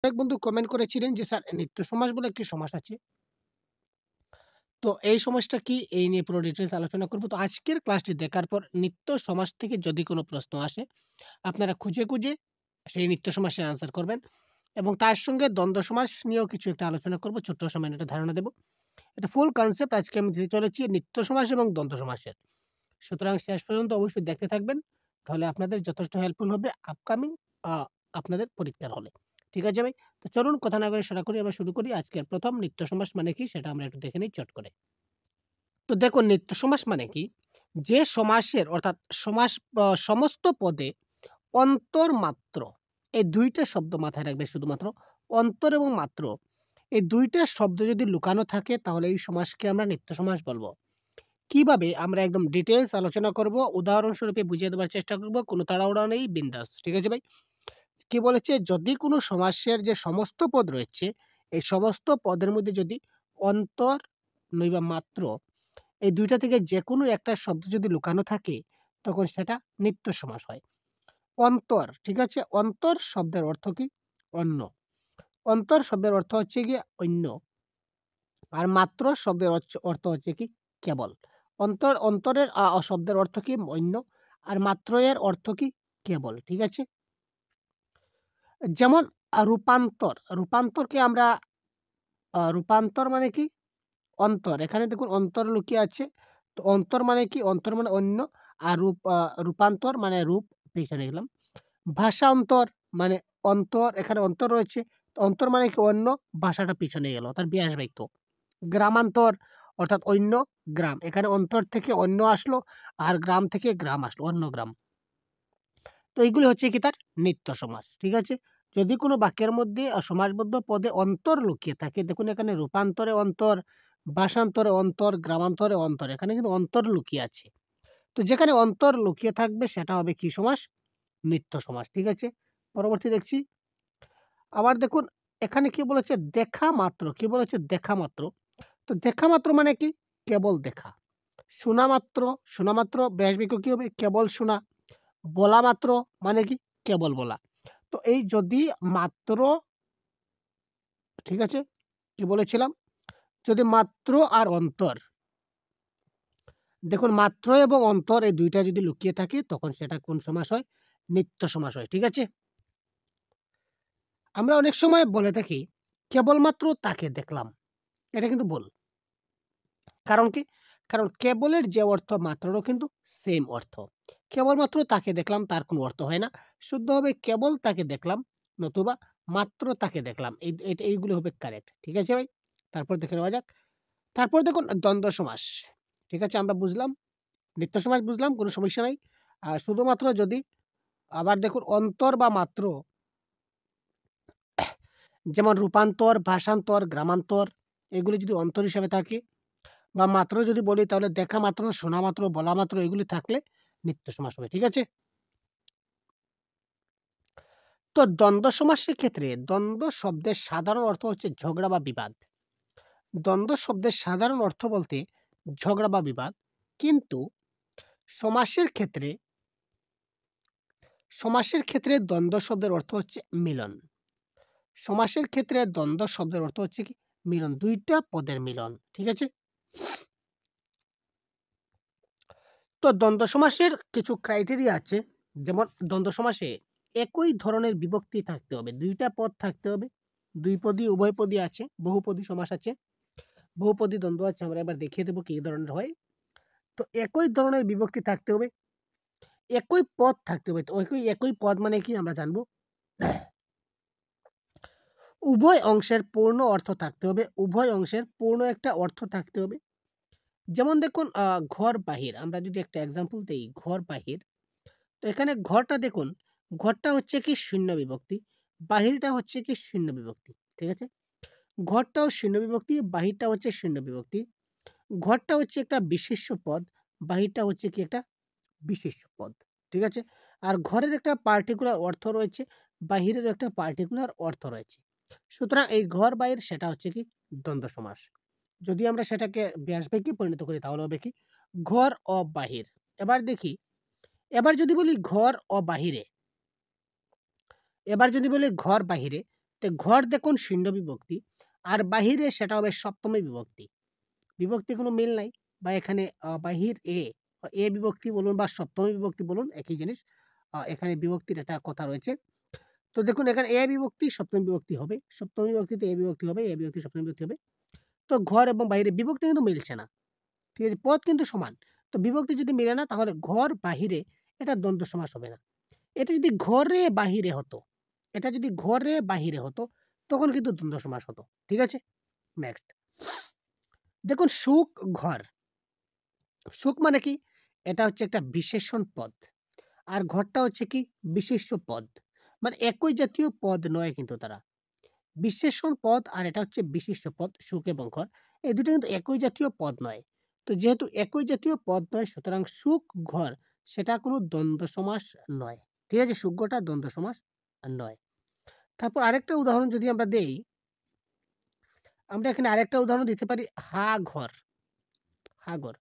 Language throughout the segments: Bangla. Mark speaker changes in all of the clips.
Speaker 1: অনেক বন্ধু কমেন্ট করেছিলেন যে স্যার নিত্য সমাস বলে একটি সমাস আছে। তো এই সমাসটা কি? এই নিয়ে পুরো ডিটেইলস আলোচনা করব। তো আজকের ক্লাসটি দেখার পর নিত্য সমাস থেকে যদি কোনো প্রশ্ন আসে, আপনারা খুঁজে সেই নিত্য সমাসের আনসার করবেন এবং তার সঙ্গে দ্বন্দ্ব সমাস নিয়েও কিছু একটা আলোচনা করব। ছোট্ট সামান্য একটা ধারণা দেব। এটা ফুল কনসেপ্ট আজকে আমি দিতে চলেছি নিত্য সমাস এবং দ্বন্দ্ব সমাসের। সুতরাং শেষ পর্যন্ত অবশ্যই দেখতে থাকবেন। তাহলে আপনাদের যথেষ্ট হেল্পফুল হবে আপকামিং আ আপনাদের পরীক্ষার হলে। ঠিক আছে ভাই? তো চলুন কথা না বলে সরাসরি আমরা শুরু করি। আজকের ১ম নিত্য সমাস মানে কি সেটা আমরা একটু দেখে নিই চট করে। তো দেখুন নিত্য সমাস মানে কি? যে সমাসের অর্থাৎ সমাস সমস্ত পদে অন্তর মাত্র এই ২ টা শব্দ মাথায় রাখবেন শুধুমাত্র। অন্তর এবং মাত্র এই ২ টা শব্দ যদি লুকানো থাকে তাহলে এই সমাসকে আমরা নিত্য সমাস বলব। কিভাবে? আমরা একদম ডিটেইলস আলোচনা করব। উদাহরণস্বরূপে বুঝিয়ে দেবার চেষ্টা করব। কোনো তাড়াহুড়া নেই, বিন্দাস। ঠিক আছে ভাই? কি বলেছে? যদি কোনো সমাসের যে সমস্ত পদ রয়েছে, এই সমস্ত পদের মধ্যে যদি অন্তর নইবা মাত্র এই ২ টা থেকে যেকোনো একটা শব্দ যদি লুকানো থাকে, তখন সেটা নিত্য সমাস হয়। অন্তর, ঠিক আছে? অন্তর শব্দের অর্থ কি? অন্য। অন্তর শব্দের অর্থ হচ্ছে গিয়ে অন্য। আর মাত্র শব্দের অর্থ হচ্ছে কি? কেবল। অন্তরের শব্দের অর্থ কি? অন্য। আর মাত্র এর অর্থ কি? কেবল। ঠিক আছে? যেমন রূপান্তর। রূপান্তরকে আমরা রূপান্তর মানে কি? অন্তর। এখানে দেখুন অন্তর লুকিয়ে আছে। তো অন্তর মানে কি? অন্তর মানে অন্য। আর রূপান্তর মানে রূপ, পেছনে গেলাম। ভাষান্তর মানে অন্তর, এখানে অন্তর রয়েছে। তো অন্তর মানে কি? অন্য, ভাষাটা পিছনে গেল। অর্থাৎ বিয়াস বাক্য। গ্রামান্তর অর্থাৎ অন্য গ্রাম। এখানে অন্তর থেকে অন্য আসলো, আর গ্রাম থেকে গ্রাম আসলো, অন্য গ্রাম। তো এইগুলি হচ্ছে কি তার নিত্য সমাস। ঠিক আছে? যদি কোনো বাক্যের মধ্যে সমাসবদ্ধ পদে অন্তর লুকিয়ে থাকে, দেখুন এখানে রূপান্তরে অন্তর, ভাষান্তরে অন্তর, গ্রামান্তরে অন্তর। এখানে কিন্তু অন্তর লুকিয়ে আছে। তো যেখানে অন্তর লুকিয়ে থাকবে সেটা হবে কি সমাস? নিত্য সমাস। ঠিক আছে? পরবর্তী দেখছি। আবার দেখুন এখানে কি বলেছে? দেখা মাত্র। কি বলেছে? দেখা মাত্র। তো দেখা মাত্র মানে কি? কেবল দেখা। শোনা মাত্র, শোনা মাত্র ব্যাস বাক্য কি হবে? কেবল শোনা। বলা মাত্র মানে কি? কেবল বলা। তো এই যদি মাত্র, ঠিক আছে? কি বলেছিলাম? যদি মাত্র আর অন্তর, দেখুন মাত্র এবং অন্তর এই ২ টা যদি লুকিয়ে থাকে তখন সেটা কোন সমাস হয়? নিত্য সমাস হয়। ঠিক আছে? আমরা অনেক সময় বলে থাকি, কেবলমাত্র তাকে দেখলাম। এটা কিন্তু ভুল। কারণ কি? কারণ কেবলের যে অর্থ মাত্ররও কিন্তু সেম অর্থ। কেবলমাত্র তাকে দেখলাম তার কোনো অর্থ হয় না। শুদ্ধ হবে কেবল তাকে দেখলাম, নতুবা মাত্র তাকে দেখলাম। এইগুলো হবে কারেক্ট। ঠিক আছে ভাই? তারপর দেখে নেওয়া যাক। তারপর দেখুন দ্বন্দ্ব সমাস। ঠিক আছে? আমরা বুঝলাম। নিত্য সমাস বুঝলাম, কোনো সমস্যা নাই। শুধুমাত্র যদি আবার দেখুন অন্তর বা মাত্র, যেমন রূপান্তর, ভাষান্তর, গ্রামান্তর এগুলি যদি অন্তর হিসাবে থাকে বা মাত্র যদি বলি তাহলে দেখা মাত্র, শোনা মাত্র, বলা মাত্র এগুলি থাকলে নিত্য সমাস হবে। ঠিক আছে? তো দ্বন্দ্ব সমাসের ক্ষেত্রে দ্বন্দ্ব শব্দের সাধারণ অর্থ হচ্ছে ঝগড়া বা বিবাদ। দ্বন্দ্ব শব্দের সাধারণ অর্থ বলতে ঝগড়া বা বিবাদ। কিন্তু সমাসের ক্ষেত্রে দ্বন্দ্ব শব্দের অর্থ হচ্ছে মিলন। সমাসের ক্ষেত্রে দ্বন্দ্ব শব্দের অর্থ হচ্ছে কি? মিলন। ২ টা পদের মিলন। ঠিক আছে? তো দ্বন্দ্ব সমাসের কিছু ক্রাইটেরিয়া আছে। যেমন দ্বন্দ্ব সমাসে একই ধরনের বিভক্তি থাকতে হবে। ২ টা পদ থাকতে হবে। ২ পদী, উভয়পদী আছে, বহুপদী সমাস আছে, বহুপদী দ্বন্দ্ব আছে। আমরা এবার দেখিয়ে দেব কি ধরনের হয়। তো একই ধরনের বিভক্তি থাকতে হবে, একই পদ থাকতে হবে। তো একই পদ মানে কি আমরা জানব। উভয় অংশের পূর্ণ অর্থ থাকতে হবে। উভয় অংশের পূর্ণ একটা অর্থ থাকতে হবে। যেমন দেখুন ঘর বাহির। আমরা যদি একটা এক্সাম্পল দেই, ঘর বাহির। তো এখানে ঘরটা দেখুন, ঘরটা হচ্ছে কি শূন্য বিভক্তি, বাহিরটা হচ্ছে কি শূন্য বিভক্তি। ঠিক আছে? ঘরটাও শূন্য বিভক্তি, বাহিরটা হচ্ছে শূন্য বিভক্তি। ঘরটা হচ্ছে একটা বিশেষ্য পদ, বাহিরটা হচ্ছে কি একটা বিশেষ্য পদ। ঠিক আছে? আর ঘরের একটা পার্টিকুলার অর্থ রয়েছে, বাহিরের একটা পার্টিকুলার অর্থ রয়েছে। সুতরাং এই ঘর বাহির সেটা হচ্ছে কি দ্বন্দ্ব সমাস। যদি আমরা সেটাকে ব্যাসবাক্যে পরিণত করি তাহলে হবে কি? ঘর ও বাহির। এবার দেখি, এবার যদি বলি ঘর ও বাহিরে, এবার যদি বলি ঘর বাহিরে, তো ঘর দেখুন শূন্য বিভক্তি, আর বাহিরে সেটা হবে সপ্তমী বিভক্তি। বিভক্তি কোনো মিল নাই, বা এখানে বাহির এ বিভক্তি বলুন বা সপ্তমী বিভক্তি বলুন একই জিনিস। এখানে বিভক্তির একটা কথা রয়েছে। তো দেখুন এখানে এ বিভক্তি সপ্তমী বিভক্তি হবে, সপ্তমী বিভক্তিতে এ বিভক্তি হবে, এ বিভক্তি সপ্তমী বিভক্তি হবে। তো ঘর এবং বাহিরে বিভক্তি কিন্তু মিলছে না। ঠিক আছে? পদ কিন্তু সমান। তো বিভক্তি যদি মিলে না তাহলে ঘর বাহিরে এটা দ্বন্দ্ব সমাস হবে না। এটা যদি ঘরে বাহিরে হতো, এটা যদি ঘরে বাহিরে হতো তখন কিন্তু দ্বন্দ্ব সমাস হতো। ঠিক আছে? নেক্সট দেখুন সুখ ঘর। সুখ মানে কি? এটা হচ্ছে একটা বিশেষণ পদ। আর ঘরটা হচ্ছে কি? বিশেষ্য পদ। মানে একই জাতীয় পদ নয় কিন্তু তারা। বিশেষণ পদ আর এটা হচ্ছে বিশিষ্ট পদ, সুখ এবং ঘর। এই দুটো কিন্তু একই জাতীয় পদ নয়। তো যেহেতু একই জাতীয় পদ নয় সুতরাং সুখ ঘর সেটা কোনো দ্বন্দ্ব সমাস নয়। ঠিক আছে? সুখ ঘরটা দ্বন্দ্ব সমাস নয়। তারপর আরেকটা উদাহরণ যদি আমরা দেই, আমরা এখানে আরেকটা উদাহরণ দিতে পারি হা ঘর। হা ঘর।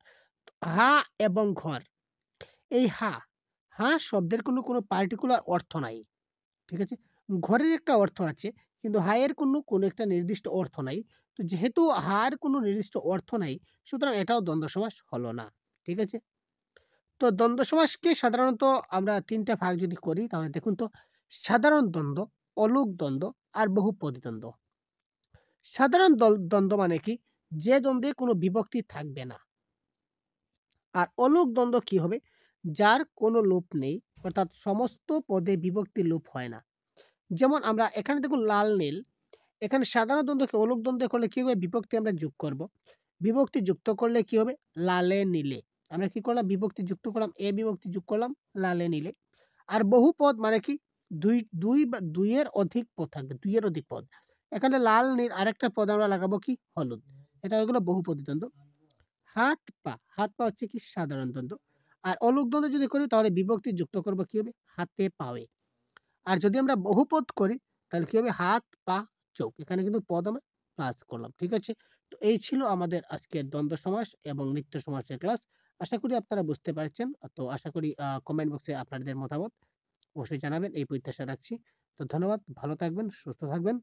Speaker 1: হা এবং ঘর, এই হা শব্দের কোনো পার্টিকুলার অর্থ নাই। ঠিক আছে? ঘরের একটা অর্থ আছে, কিন্তু হায়ের কোনো একটা নির্দিষ্ট অর্থ নাই। তো যেহেতু হার কোনো নির্দিষ্ট অর্থ নাই, সুতরাং এটাও দ্বন্দ্ব সমাস হলো না। ঠিক আছে? তো দ্বন্দ্ব সমাসকে সাধারণত আমরা ৩ টা ভাগ যদি করি তাহলে দেখুন তো, সাধারণ দ্বন্দ্ব, অলোক দ্বন্দ্ব আর বহুপদী দ্বন্দ্ব। সাধারণ দ্বন্দ্ব মানে কি? যে দ্বন্দ্বে কোনো বিভক্তি থাকবে না। আর অলোক দ্বন্দ্ব কি হবে? যার কোনো লোপ নেই, অর্থাৎ সমস্ত পদে বিভক্তি লোপ হয় না। যেমন আমরা এখানে দেখুন লাল নীল, এখানে সাধারণ দ্বন্দ্বকে অলোক দ্বন্দ্ব করলে কি হবে? বিভক্তি আমরা যোগ করব। বিভক্তি যুক্ত করলে কি হবে? লালে নীলে। আমরা কি করলাম? বিভক্তি যুক্ত করলাম, এ বিভক্তি যোগ করলাম লালে নীলে। আর বহুপদ মানে কি? ২ বা ২ এর অধিক পদ থাকবে, ২ এর অধিক পদ। এখানে লাল নীল আরেকটা পদ আমরা লাগাবো কি? হলুদ। এটা হয়ে গেল বহুপদী দ্বন্দ্ব। হাত পা হচ্ছে কি? সাধারণ দ্বন্দ্ব। আর অলোক দ্বন্দ্ব যদি করি তাহলে বিভক্তি যুক্ত করব কি হবে? হাতে পায়ে। আর যদি আমরা বহুপদ করি তাহলে কি হবে? হাত, পা, চোখ। এখানে কিন্তু পদ আমরা প্লাস করলাম। ঠিক আছে? তো এই ছিল আমাদের আজকের দ্বন্দ্ব সমাস এবং নিত্য সমাসের ক্লাস। আশা করি আপনারা বুঝতে পারছেন। তো আশা করি কমেন্ট বক্সে আপনাদের মতামত অবশ্যই জানাবেন, এই প্রত্যাশা রাখছি। তো ধন্যবাদ। ভালো থাকবেন, সুস্থ থাকবেন।